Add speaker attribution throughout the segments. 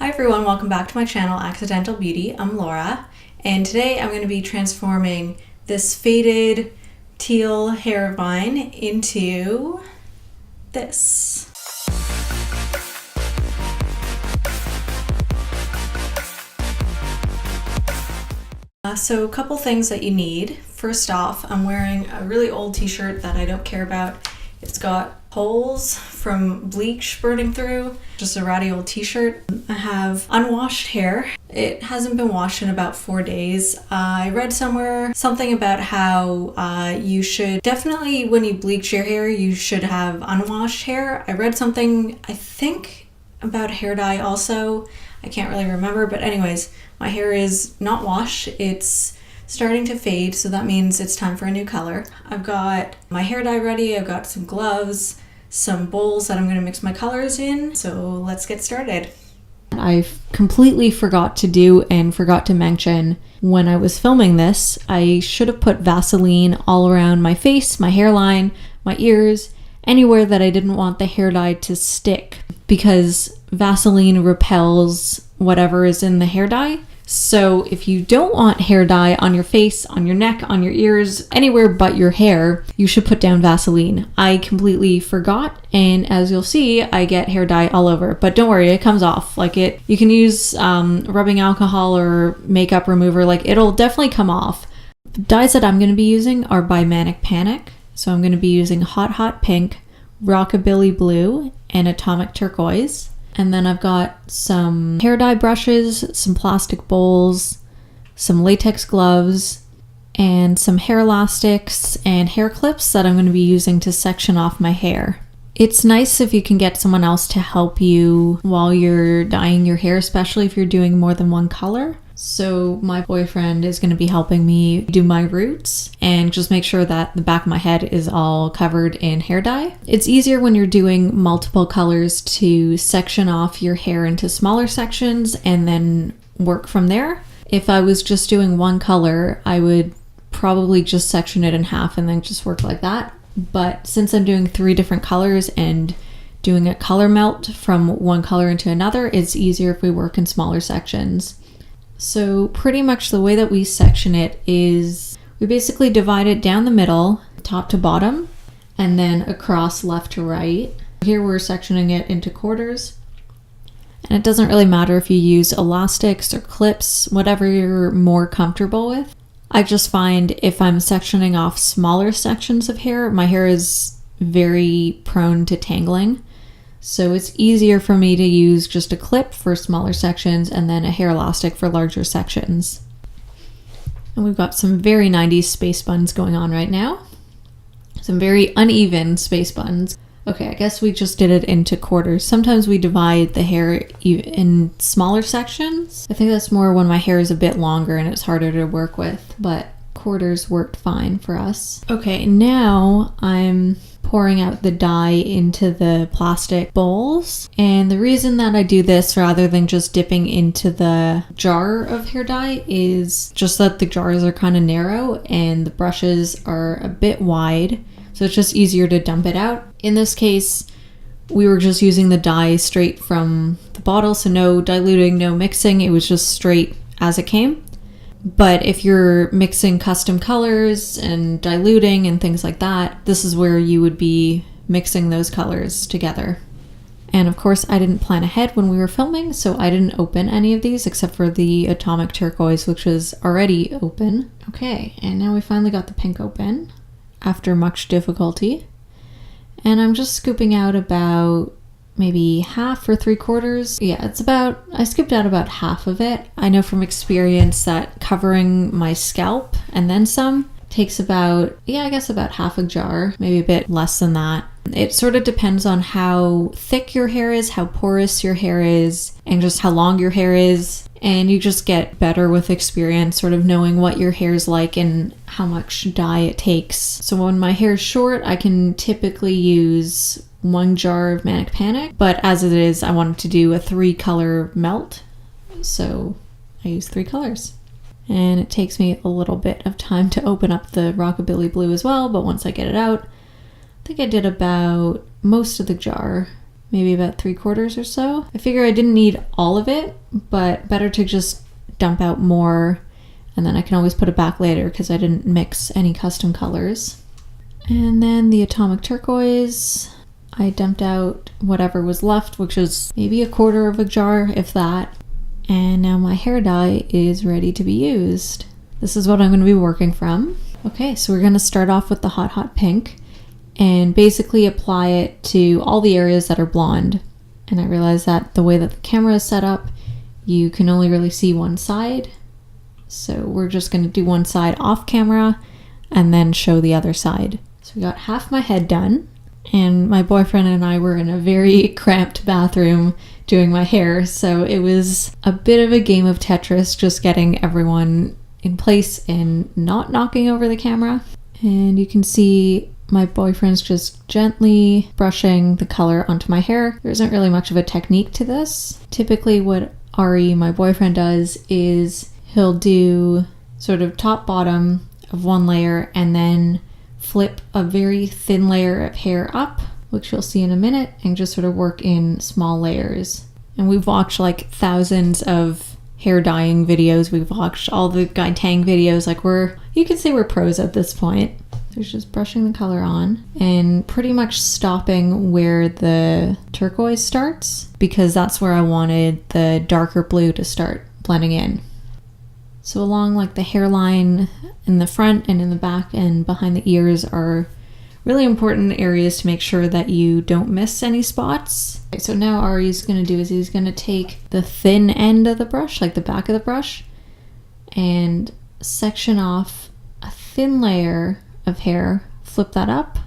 Speaker 1: Hi everyone, welcome back to my channel, Accidental Beauty. I'm Laura, and today I'm going to be transforming this faded teal hair vine into this. So a couple things that you need. First off, I'm wearing a really old t-shirt that I don't care about. It's got holes from bleach spurting through, just a ratty old t-shirt. I have unwashed hair. It hasn't been washed in about 4 days. I read somewhere something about how you should definitely, when you bleach your hair, you should have unwashed hair. I read something, I think, about hair dye also. I can't really remember, but anyways, my hair is not washed. It's starting to fade, so that means it's time for a new color. I've got my hair dye ready. I've got some gloves, some bowls that I'm going to mix my colors in. So let's get started. I completely forgot to do and forgot to mention when I was filming this, I should have put Vaseline all around my face, my hairline, my ears, anywhere that I didn't want the hair dye to stick, because Vaseline repels whatever is in the hair dye. So if you don't want hair dye on your face, on your neck, on your ears, anywhere but your hair, you should put down Vaseline. I completely forgot, and as you'll see, I get hair dye all over. But don't worry, it comes off. You can use rubbing alcohol or makeup remover. It'll definitely come off. The dyes that I'm going to be using are by Manic Panic. So I'm going to be using Hot Hot Pink, Rockabilly Blue, and Atomic Turquoise. And then I've got some hair dye brushes, some plastic bowls, some latex gloves, and some hair elastics and hair clips that I'm going to be using to section off my hair. It's nice if you can get someone else to help you while you're dyeing your hair, especially if you're doing more than one color. So my boyfriend is going to be helping me do my roots and just make sure that the back of my head is all covered in hair dye. It's easier when you're doing multiple colors to section off your hair into smaller sections and then work from there. If I was just doing one color, I would probably just section it in half and then just work like that. But since I'm doing 3 different colors and doing a color melt from one color into another, it's easier if we work in smaller sections. So pretty much the way that we section it is we basically divide it down the middle, top to bottom, and then across left to right. Here we're sectioning it into quarters. And it doesn't really matter if you use elastics or clips, whatever you're more comfortable with. I just find if I'm sectioning off smaller sections of hair, my hair is very prone to tangling. So it's easier for me to use just a clip for smaller sections and then a hair elastic for larger sections. And we've got some very 90s space buns going on right now. Some very uneven space buns. Okay, I guess we just did it into quarters. Sometimes we divide the hair in smaller sections. I think that's more when my hair is a bit longer and it's harder to work with, but quarters worked fine for us. Okay, now I'm pouring out the dye into the plastic bowls. And the reason that I do this rather than just dipping into the jar of hair dye is just that the jars are kind of narrow and the brushes are a bit wide. So it's just easier to dump it out. In this case, we were just using the dye straight from the bottle, so no diluting, no mixing. It was just straight as it came. But if you're mixing custom colors and diluting and things like that, this is where you would be mixing those colors together. And of course, I didn't plan ahead when we were filming, so I didn't open any of these except for the Atomic Turquoise, which was already open. Okay, and now we finally got the pink open after much difficulty. And I'm just scooping out about maybe half or 3/4. Yeah, I scooped out about half of it. I know from experience that covering my scalp and then some takes about half a jar, maybe a bit less than that. It sort of depends on how thick your hair is, how porous your hair is, and just how long your hair is. And you just get better with experience, sort of knowing what your hair is like and how much dye it takes. So when my hair is short, I can typically use 1 jar of Manic Panic, but as it is, I wanted to do a 3-color melt, so I use 3 colors. And it takes me a little bit of time to open up the Rockabilly Blue as well, but once I get it out, I think I did about most of the jar. maybe about 3/4 or so. I figure I didn't need all of it, but better to just dump out more, and then I can always put it back later because I didn't mix any custom colors. And then the atomic turquoise, I dumped out whatever was left, which was maybe 1/4 of a jar, if that. And now my hair dye is ready to be used. This is what I'm going to be working from. Okay, so we're going to start off with the Hot Hot Pink and basically apply it to all the areas that are blonde. And I realized that the way that the camera is set up, you can only really see one side. So we're just going to do one side off camera and then show the other side. So we got half my head done, and my boyfriend and I were in a very cramped bathroom doing my hair, so it was a bit of a game of Tetris just getting everyone in place and not knocking over the camera. And you can see my boyfriend's just gently brushing the color onto my hair. There isn't really much of a technique to this. Typically what Ari, my boyfriend, does is he'll do sort of top bottom of one layer and then flip a very thin layer of hair up, which you'll see in a minute, and just sort of work in small layers. And we've watched like thousands of hair dyeing videos. We've watched all the Guy Tang videos. Like you could say we're pros at this point. So just brushing the color on and pretty much stopping where the turquoise starts, because that's where I wanted the darker blue to start blending in. So along like the hairline in the front and in the back and behind the ears are really important areas to make sure that you don't miss any spots. Okay, so now Ari's going to do is he's going to take the thin end of the brush, like the back of the brush, and section off a thin layer of hair, flip that up,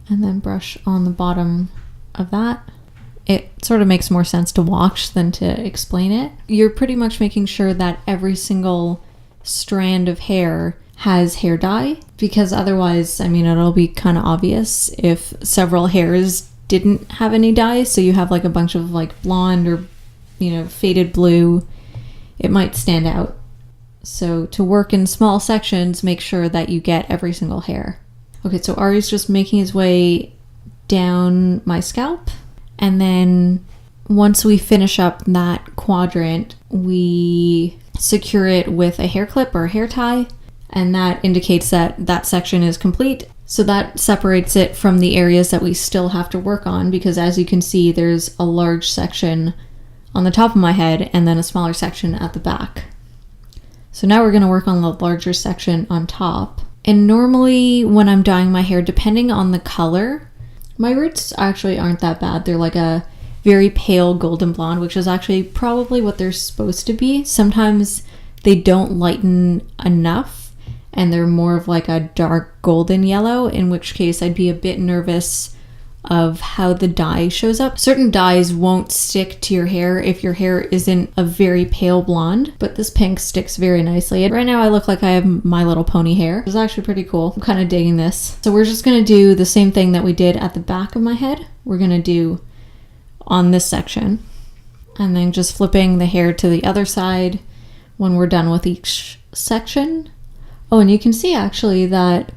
Speaker 1: and then brush on the bottom of that. It sort of makes more sense to watch than to explain it. You're pretty much making sure that every single strand of hair has hair dye, because otherwise, I mean, it'll be kind of obvious if several hairs didn't have any dye. So you have like a bunch of like blonde or, faded blue, it might stand out. So to work in small sections, make sure that you get every single hair. Okay, so Ari's just making his way down my scalp. And then once we finish up that quadrant, we secure it with a hair clip or a hair tie. And that indicates that that section is complete. So that separates it from the areas that we still have to work on, because as you can see, there's a large section on the top of my head and then a smaller section at the back. So now we're going to work on the larger section on top. And normally when I'm dyeing my hair, depending on the color, my roots actually aren't that bad. They're like a very pale golden blonde, which is actually probably what they're supposed to be. Sometimes they don't lighten enough and they're more of like a dark golden yellow, in which case I'd be a bit nervous of how the dye shows up. Certain dyes won't stick to your hair if your hair isn't a very pale blonde, but this pink sticks very nicely. And right now I look like I have My Little Pony hair. It's actually pretty cool. I'm kind of digging this. So we're just gonna do the same thing that we did at the back of my head. We're gonna do on this section, and then just flipping the hair to the other side when we're done with each section. Oh, and you can see actually that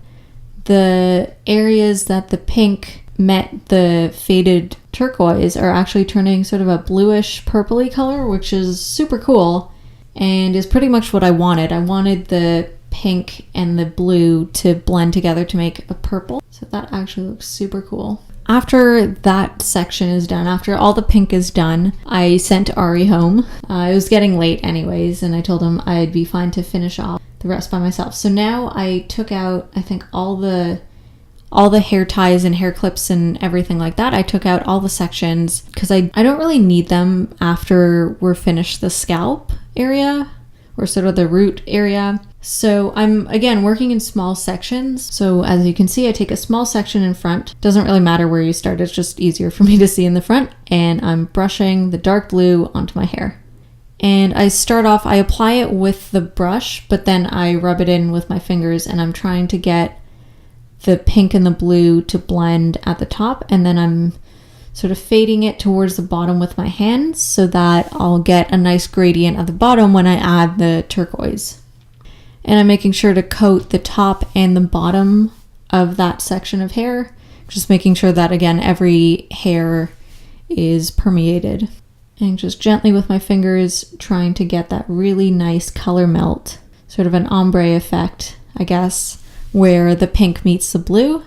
Speaker 1: the areas that the pink met the faded turquoise are actually turning sort of a bluish purpley color, which is super cool and is pretty much what I wanted. I wanted the pink and the blue to blend together to make a purple. So that actually looks super cool. After that section is done, after all the pink is done, I sent Ari home. It was getting late anyways, and I told him I'd be fine to finish off the rest by myself. So now I took out, I think, all the hair ties and hair clips and everything like that. I took out all the sections because I don't really need them after we're finished the scalp area or sort of the root area. So I'm, again, working in small sections. So as you can see, I take a small section in front. Doesn't really matter where you start. It's just easier for me to see in the front. And I'm brushing the dark blue onto my hair. And I start off, I apply it with the brush, but then I rub it in with my fingers, and I'm trying to get the pink and the blue to blend at the top, and then I'm sort of fading it towards the bottom with my hands so that I'll get a nice gradient at the bottom when I add the turquoise. And I'm making sure to coat the top and the bottom of that section of hair, just making sure that, again, every hair is permeated. And just gently with my fingers trying to get that really nice color melt, sort of an ombre effect, I guess, where the pink meets the blue.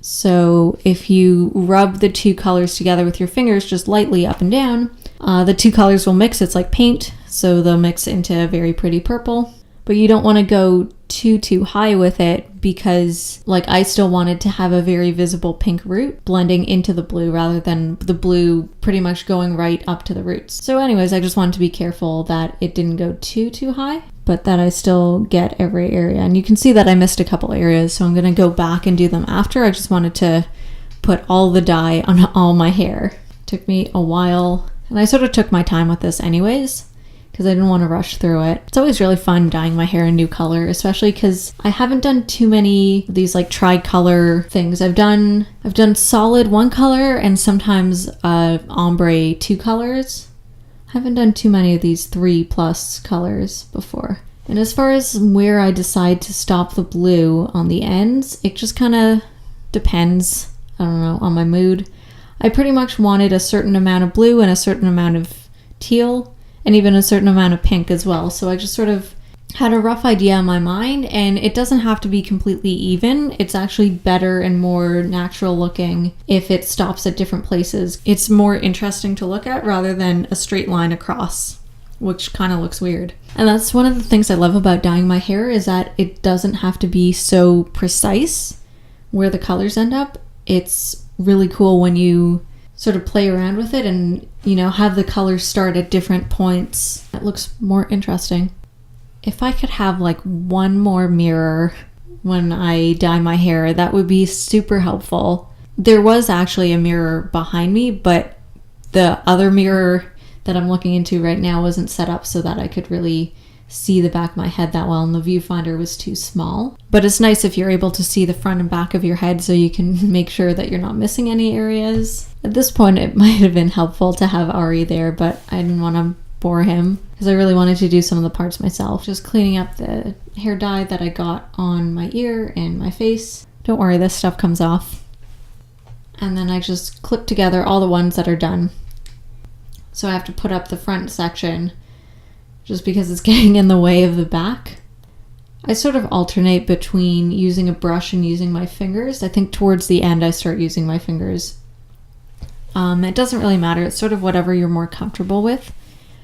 Speaker 1: So if you rub the two colors together with your fingers just lightly up and down, the two colors will mix. It's like paint, so they'll mix into a very pretty purple. But you don't want to go too high with it, because like I still wanted to have a very visible pink root blending into the blue rather than the blue pretty much going right up to the roots. So anyways, I just wanted to be careful that it didn't go too high, but that I still get every area. And you can see that I missed a couple areas, so I'm going to go back and do them after. I just wanted to put all the dye on all my hair. It took me a while, and I sort of took my time with this anyways, because I didn't want to rush through it. It's always really fun dyeing my hair a new color, especially because I haven't done too many of these like tri-color things. I've done solid one color and sometimes ombre 2 colors. I haven't done too many of these 3+ colors before. And as far as where I decide to stop the blue on the ends, it just kind of depends, I don't know, on my mood. I pretty much wanted a certain amount of blue and a certain amount of teal, and even a certain amount of pink as well. So I just sort of had a rough idea in my mind, and it doesn't have to be completely even. It's actually better and more natural looking if it stops at different places. It's more interesting to look at rather than a straight line across, which kind of looks weird. And that's one of the things I love about dyeing my hair, is that it doesn't have to be so precise where the colors end up. It's really cool when you sort of play around with it and, you know, have the colors start at different points. It looks more interesting. If I could have like one more mirror when I dye my hair, that would be super helpful. There was actually a mirror behind me, but the other mirror that I'm looking into right now wasn't set up so that I could really see the back of my head that well, and the viewfinder was too small. But it's nice if you're able to see the front and back of your head so you can make sure that you're not missing any areas. At this point, it might have been helpful to have Ari there, but I didn't want to bore him because I really wanted to do some of the parts myself. Just cleaning up the hair dye that I got on my ear and my face. Don't worry, this stuff comes off. And then I just clip together all the ones that are done. So I have to put up the front section just because it's getting in the way of the back. I sort of alternate between using a brush and using my fingers. I think towards the end I start using my fingers. It doesn't really matter. It's sort of whatever you're more comfortable with.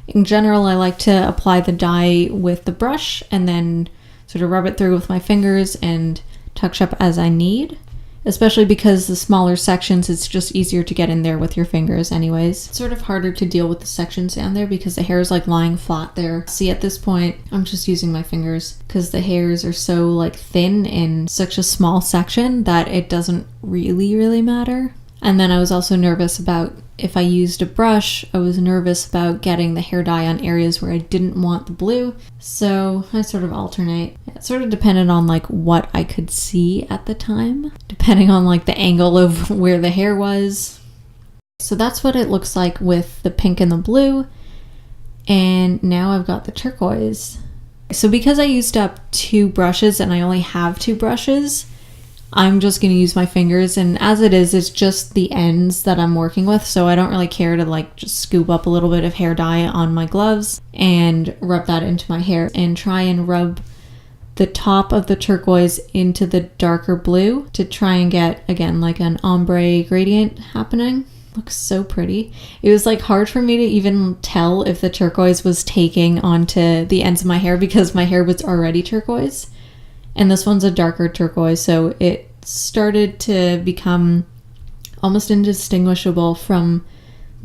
Speaker 1: In general, I like to apply the dye with the brush and then sort of rub it through with my fingers and touch up as I need. Especially because the smaller sections, it's just easier to get in there with your fingers anyways. It's sort of harder to deal with the sections down there because the hair is like lying flat there. See, at this point, I'm just using my fingers because the hairs are so like thin in such a small section that it doesn't really matter. And then I was also nervous about if I used a brush, I was nervous about getting the hair dye on areas where I didn't want the blue. So I sort of alternate. It sort of depended on like what I could see at the time, depending on like the angle of where the hair was. So that's what it looks like with the pink and the blue. And now I've got the turquoise. So because I used up 2 brushes and I only have 2 brushes, I'm just going to use my fingers, and as it is, it's just the ends that I'm working with, so I don't really care to like just scoop up a little bit of hair dye on my gloves and rub that into my hair and try and rub the top of the turquoise into the darker blue to try and get, again, like an ombre gradient happening. Looks so pretty. It was like hard for me to even tell if the turquoise was taking onto the ends of my hair because my hair was already turquoise. And this one's a darker turquoise, so it started to become almost indistinguishable from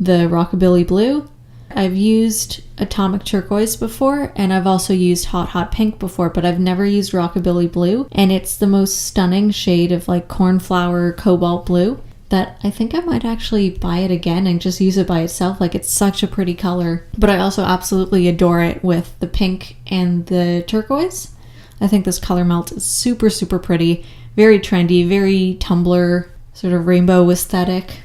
Speaker 1: the rockabilly blue. I've used atomic turquoise before, and I've also used hot pink before, but I've never used rockabilly blue, and it's the most stunning shade of like cornflower cobalt blue that I think I might actually buy it again and just use it by itself. Like, it's such a pretty color, but I also absolutely adore it with the pink and the turquoise. I think this color melt is super pretty, very trendy, very Tumblr, sort of rainbow aesthetic.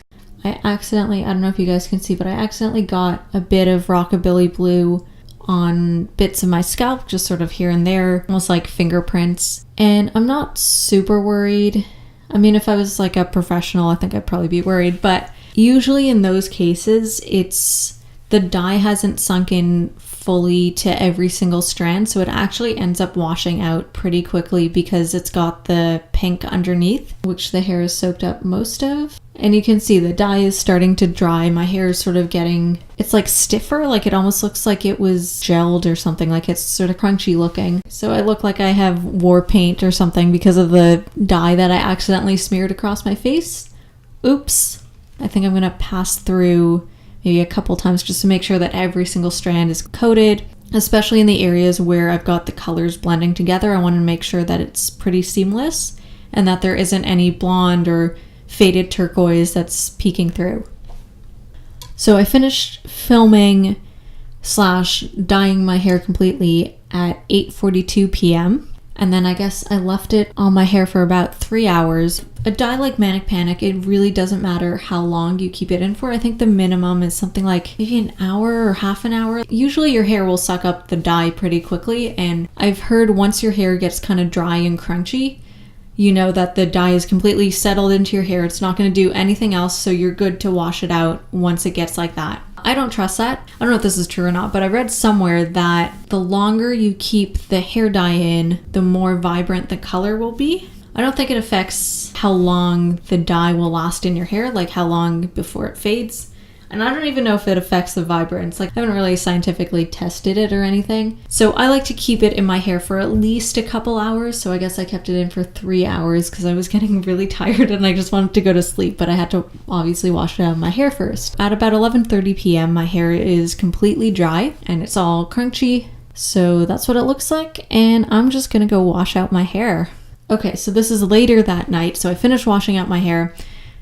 Speaker 1: I don't know if you guys can see, but I accidentally got a bit of rockabilly blue on bits of my scalp, just sort of here and there, almost like fingerprints. And I'm not super worried. I mean, if I was like a professional, I think I'd probably be worried, but Usually in those cases, the dye hasn't sunk in fully to every single strand, so it actually ends up washing out pretty quickly because it's got the pink underneath, which the hair is soaked up most of. And you can see the dye is starting to dry. My hair is sort of it's like stiffer, like it almost looks like it was gelled or something, like it's sort of crunchy looking. So I look like I have war paint or something because of the dye that I accidentally smeared across my face. Oops. I think I'm gonna pass through maybe a couple times just to make sure that every single strand is coated, especially in the areas where I've got the colors blending together. I want to make sure that it's pretty seamless and that there isn't any blonde or faded turquoise that's peeking through. So I finished filming / dyeing my hair completely at 8:42 p.m. And then I guess I left it on my hair for about 3 hours. A dye like Manic Panic, it really doesn't matter how long you keep it in for. I think the minimum is something like maybe an hour or half an hour. Usually your hair will suck up the dye pretty quickly, and I've heard once your hair gets kind of dry and crunchy, you know that the dye is completely settled into your hair. It's not going to do anything else, so you're good to wash it out once it gets like that. I don't trust that. I don't know if this is true or not, but I read somewhere that the longer you keep the hair dye in, the more vibrant the color will be. I don't think it affects how long the dye will last in your hair, like how long before it fades. And I don't even know if it affects the vibrance. Like, I haven't really scientifically tested it or anything. So I like to keep it in my hair for at least a couple hours. So I guess I kept it in for 3 hours because I was getting really tired and I just wanted to go to sleep, but I had to obviously wash it out of my hair first. At about 11:30 p.m., my hair is completely dry and it's all crunchy. So that's what it looks like. And I'm just gonna go wash out my hair. Okay, so this is later that night. So I finished washing out my hair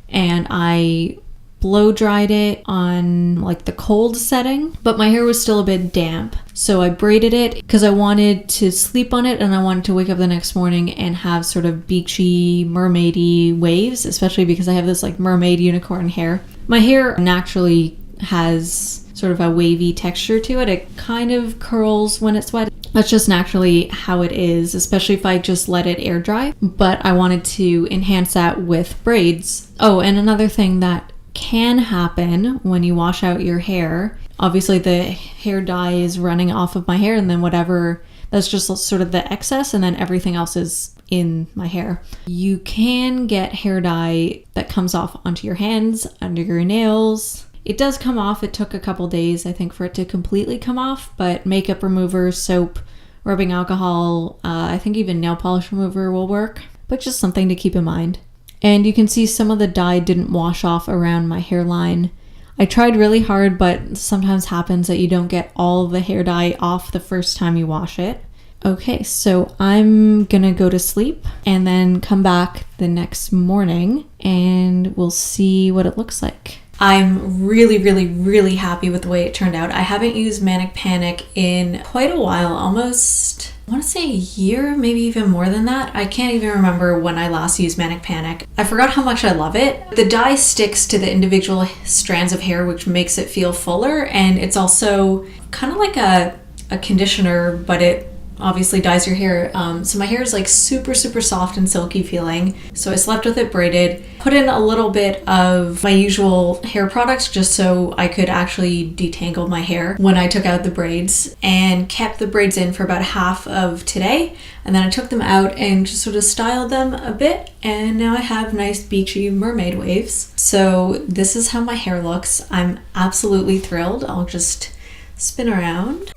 Speaker 1: and I blow dried it on like the cold setting, but my hair was still a bit damp. So I braided it because I wanted to sleep on it and I wanted to wake up the next morning and have sort of beachy, mermaidy waves, especially because I have this like mermaid unicorn hair. My hair naturally has sort of a wavy texture to it. It kind of curls when it's wet. That's just naturally how it is, especially if I just let it air dry. But I wanted to enhance that with braids. Oh, and another thing that can happen when you wash out your hair, obviously the hair dye is running off of my hair and then whatever, that's just sort of the excess and then everything else is in my hair. You can get hair dye that comes off onto your hands, under your nails. It does come off. It took a couple days, I think, for it to completely come off, but makeup remover, soap, rubbing alcohol, I think even nail polish remover will work, but just something to keep in mind. And you can see some of the dye didn't wash off around my hairline. I tried really hard, but sometimes happens that you don't get all of the hair dye off the first time you wash it. Okay, so I'm gonna go to sleep and then come back the next morning and we'll see what it looks like. I'm really happy with the way it turned out. I haven't used Manic Panic in quite a while, almost, I want to say a year, maybe even more than that. I can't even remember when I last used Manic Panic. I forgot how much I love it. The dye sticks to the individual strands of hair, which makes it feel fuller, and it's also kind of like a conditioner, but it obviously dyes your hair. So my hair is like super soft and silky feeling. So I slept with it braided, put in a little bit of my usual hair products just so I could actually detangle my hair when I took out the braids, and kept the braids in for about half of today. And then I took them out and just sort of styled them a bit. And now I have nice beachy mermaid waves. So this is how my hair looks. I'm absolutely thrilled. I'll just spin around.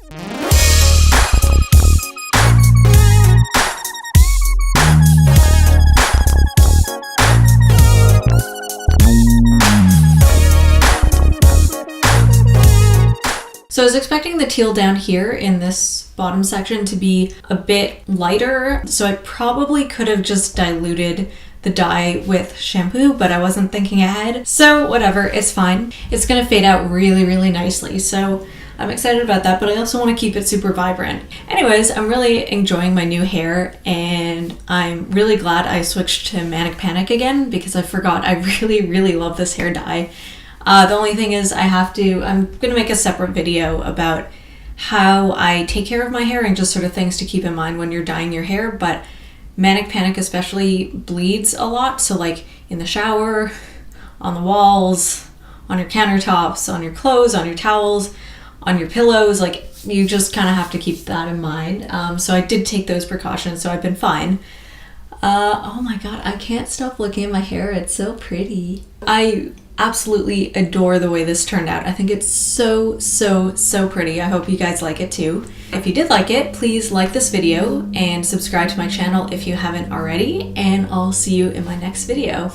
Speaker 1: So I was expecting the teal down here in this bottom section to be a bit lighter, so I probably could have just diluted the dye with shampoo, but I wasn't thinking ahead. So whatever, it's fine. It's gonna fade out really nicely, so I'm excited about that, but I also want to keep it super vibrant. Anyways, I'm really enjoying my new hair, and I'm really glad I switched to Manic Panic again because I forgot I really love this hair dye. The only thing is I'm gonna make a separate video about how I take care of my hair and just sort of things to keep in mind when you're dyeing your hair, but Manic Panic especially bleeds a lot. So like in the shower, on the walls, on your countertops, on your clothes, on your towels, on your pillows. Like, you just kind of have to keep that in mind. So I did take those precautions, so I've been fine. Oh my god, I can't stop looking at my hair. It's so pretty. I absolutely adore the way this turned out. I think it's so pretty. I hope you guys like it too. If you did like it, please like this video and subscribe to my channel if you haven't already, and I'll see you in my next video.